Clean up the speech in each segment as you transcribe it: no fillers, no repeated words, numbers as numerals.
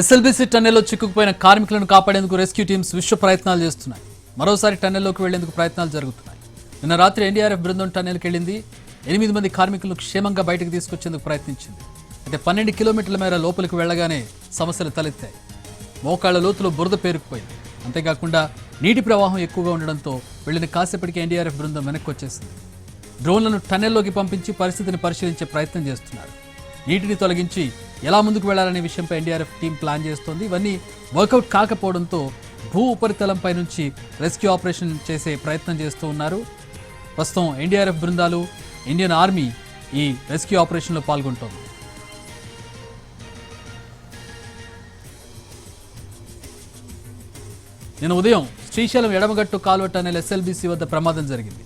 SLBC టన్నెల్లో చిక్కుకుపోయిన కార్మికులను కాపాడేందుకు రెస్క్యూ టీమ్స్ విశ్వ ప్రయత్నాలు చేస్తున్నాయి. మరోసారి టన్నెల్లోకి వెళ్లేందుకు ప్రయత్నాలు జరుగుతున్నాయి. నిన్న రాత్రి ఎన్డీఆర్ఎఫ్ బృందం టన్నెల్కి వెళ్ళింది. 8 మంది కార్మికులను క్షేమంగా బయటకు తీసుకొచ్చేందుకు ప్రయత్నించింది. అయితే 12 కిలోమీటర్ల మేర లోపలికి వెళ్లగానే సమస్యలు తలెత్తాయి. మోకాళ్ల లోతులో బురద పేరుకుపోయింది. అంతేకాకుండా నీటి ప్రవాహం ఎక్కువగా ఉండడంతో వెళ్లిన కాసేపటికి ఎన్డీఆర్ఎఫ్ బృందం వెనక్కి వచ్చేసింది. డ్రోన్లను టన్నెల్లోకి పంపించి పరిస్థితిని పరిశీలించే ప్రయత్నం చేస్తున్నారు. నీటిని తొలగించి ఎలా ముందుకు వెళ్లాలనే విషయంపై ఎన్డీఆర్ఎఫ్ టీం ప్లాన్ చేస్తోంది. ఇవన్నీ వర్కౌట్ కాకపోవడంతో భూ ఉపరితలంపై నుంచి రెస్క్యూ ఆపరేషన్ చేసే ప్రయత్నం చేస్తూ ఉన్నారు. ప్రస్తుతం ఎన్డీఆర్ఎఫ్ బృందాలు, ఇండియన్ ఆర్మీ ఈ రెస్క్యూ ఆపరేషన్లో పాల్గొంటోంది. నిన్న ఉదయం శ్రీశైలం ఎడమగట్టు కాలువ టన్నెల్ ఎస్ఎల్బీసీ వద్ద ప్రమాదం జరిగింది.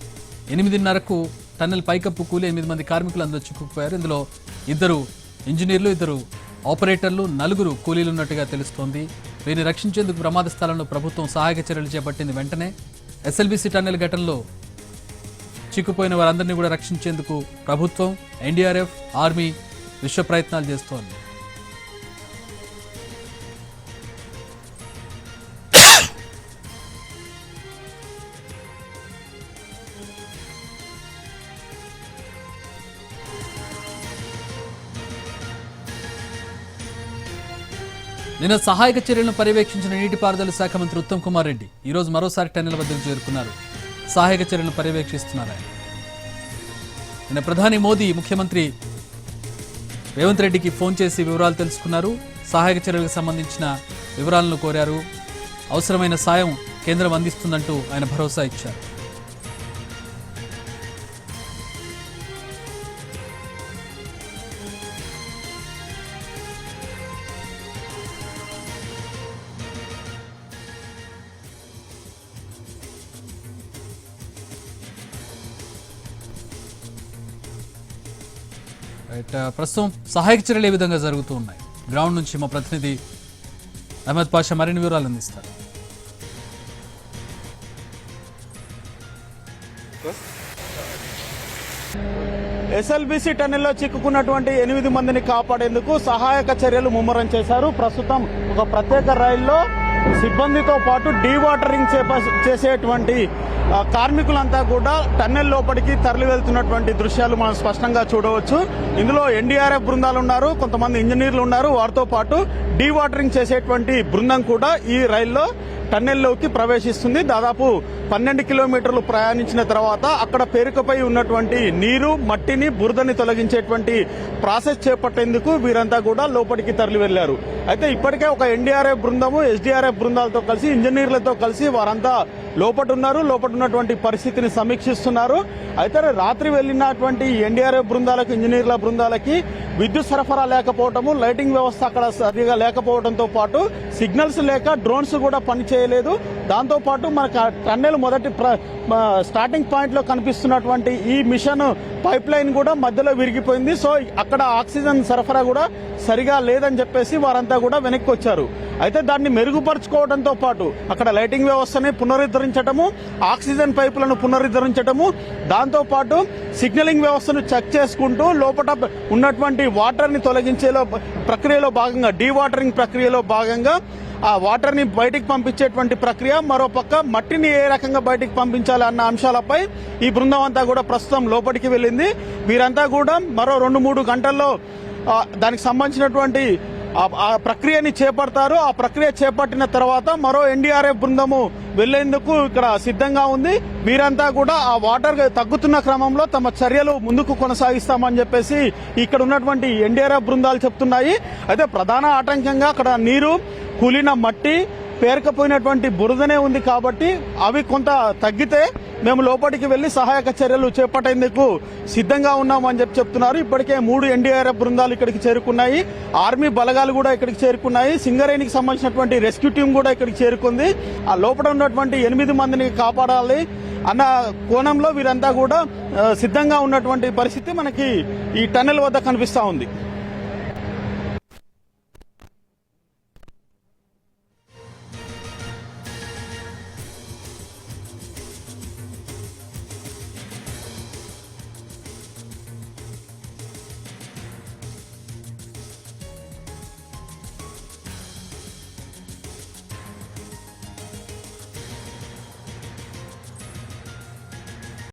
8:30కు టన్నెల్ పైకప్పు కూలి 8 మంది కార్మికులు అందులో చిక్కుకుపోయారు. ఇందులో 2 ఇంజనీర్లు, 2 ఆపరేటర్లు, 4 కూలీలు ఉన్నట్టుగా తెలుస్తోంది. వీరిని రక్షించేందుకు ప్రమాద స్థలంలో ప్రభుత్వం సహాయక చర్యలు చేపట్టింది. వెంటనే ఎస్ఎల్బీసీ టన్నెల్ ఘటనలో చిక్కుపోయిన వారందరినీ కూడా రక్షించేందుకు ప్రభుత్వం, ఎన్డీఆర్ఎఫ్, ఆర్మీ విశ్వ ప్రయత్నాలు చేస్తోంది. నిన్న సహాయక చర్యలను పర్యవేక్షించిన నీటిపారుదల శాఖ మంత్రి ఉత్తమ్ కుమార్ రెడ్డి ఈరోజు మరోసారి టన్నెల్ వద్దకు చేరుకున్నారు. సహాయక చర్యలను పర్యవేక్షిస్తున్నారు ఆయన. నిన్న ప్రధాని మోదీ ముఖ్యమంత్రి రేవంత్ రెడ్డికి ఫోన్ చేసి వివరాలు తెలుసుకున్నారు. సహాయక చర్యలకు సంబంధించిన వివరాలను కోరారు. అవసరమైన సాయం కేంద్రం అందిస్తుందంటూ ఆయన భరోసా ఇచ్చారు. ప్రస్తుతం సహాయక చర్యలు ఏ విధంగా జరుగుతూ ఉన్నాయి? గ్రౌండ్ నుంచి మా ప్రతినిధి అహ్మద్ పాషా మరిన్ని వివరాలు అందిస్తారు. ఎస్ఎల్బీసీ టన్నెల్లో చిక్కుకున్నటువంటి 8 మందిని కాపాడేందుకు సహాయక చర్యలు ముమ్మరం చేశారు. ప్రస్తుతం ఒక ప్రత్యేక రైల్లో సిబ్బందితో పాటు డీవాటరింగ్ చేసేటువంటి కార్మికులంతా కూడా టన్నెల్ లోపలికి తరలి వెళ్తున్నటువంటి దృశ్యాలు మనం స్పష్టంగా చూడవచ్చు. ఇందులో ఎన్డీఆర్ఎఫ్ బృందాలు ఉన్నారు, కొంతమంది ఇంజనీర్లు ఉన్నారు. వారితో పాటు డీవాటరింగ్ చేసేటువంటి బృందం కూడా ఈ రైల్లో టన్నెల్లోకి ప్రవేశిస్తుంది. దాదాపు 12 కిలోమీటర్లు ప్రయాణించిన తర్వాత అక్కడ పేరుకపై ఉన్నటువంటి నీరు, మట్టిని, బురదని తొలగించేటువంటి ప్రాసెస్ చేపట్టేందుకు వీరంతా కూడా లోపలికి తరలి వెళ్లారు. అయితే ఇప్పటికే ఒక ఎన్డీఆర్ఎఫ్ బృందము, ఎస్డీఆర్ఎఫ్ బృందాలతో కలిసి, ఇంజనీర్లతో కలిసి వారంతా లోపట ఉన్నటువంటి పరిస్థితిని సమీక్షిస్తున్నారు. అయితే రాత్రి వెళ్లినటువంటి ఎన్డీఆర్ఎఫ్ బృందాలకు, ఇంజనీర్ల బృందాలకి విద్యుత్ సరఫరా లేకపోవటము, లైటింగ్ వ్యవస్థ అక్కడ సరిగా లేకపోవడంతో పాటు సిగ్నల్స్ లేక డ్రోన్స్ కూడా పనిచేయలేదు. దాంతో పాటు మనకు టన్నెల్ మొదటి స్టార్టింగ్ పాయింట్ లో కనిపిస్తున్నటువంటి ఈ మిషన్ పైప్ లైన్ కూడా మధ్యలో విరిగిపోయింది. సో అక్కడ ఆక్సిజన్ సరఫరా కూడా సరిగా లేదని చెప్పేసి వారంతా కూడా వెనక్కి వచ్చారు. అయితే దాన్ని మెరుగుపరుచుకోవడంతో పాటు అక్కడ లైటింగ్ వ్యవస్థని పునరుద్ధరించడము, ఆక్సిజన్ పైపులను పునరుద్ధరించడము, దాంతో పాటు సిగ్నలింగ్ వ్యవస్థను చెక్ చేసుకుంటూ లోపల ఉన్నటువంటి వాటర్ ని తొలగించే ప్రక్రియలో భాగంగా, డీవాటరింగ్ ప్రక్రియలో భాగంగా ఆ వాటర్ ని బయటికి పంపించేటువంటి ప్రక్రియ, మరోపక్క మట్టిని ఏ రకంగా బయటికి పంపించాలి అన్న అంశాలపై ఈ బృందం అంతా కూడా ప్రస్తుతం లోపలికి వెళ్ళింది. వీరంతా కూడా మరో 2-3 గంటల్లో దానికి సంబంధించినటువంటి ఆ ప్రక్రియని చేపడతారు. ఆ ప్రక్రియ చేపట్టిన తర్వాత మరో ఎన్డీఆర్ఎఫ్ బృందము వెళ్లేందుకు ఇక్కడ సిద్ధంగా ఉంది. వీరంతా కూడా ఆ వాటర్ తగ్గుతున్న క్రమంలో తమ చర్యలు ముందుకు కొనసాగిస్తామని చెప్పేసి ఇక్కడ ఉన్నటువంటి ఎన్డీఆర్ఎఫ్ బృందాలు చెప్తున్నాయి. అయితే ప్రధాన ఆటంకంగా అక్కడ నీరు, కూలిన మట్టి, పేరుకపోయినటువంటి బురదనే ఉంది. కాబట్టి అవి కొంత తగ్గితే మేము లోపలికి వెళ్లి సహాయక చర్యలు చేపట్టేందుకు సిద్ధంగా ఉన్నామని చెప్తున్నారు. ఇప్పటికే 3 ఎన్డీఆర్ఎఫ్ బృందాలు ఇక్కడికి చేరుకున్నాయి. ఆర్మీ బలగాలు కూడా ఇక్కడికి చేరుకున్నాయి. సింగరేణికి సంబంధించినటువంటి రెస్క్యూ టీం కూడా ఇక్కడికి చేరుకుంది. ఆ లోపల ఉన్నటువంటి 8 మందిని కాపాడాలి అన్న కోణంలో వీరంతా కూడా సిద్ధంగా ఉన్నటువంటి పరిస్థితి మనకి ఈ టన్నెల్ వద్ద కనిపిస్తా ఉంది.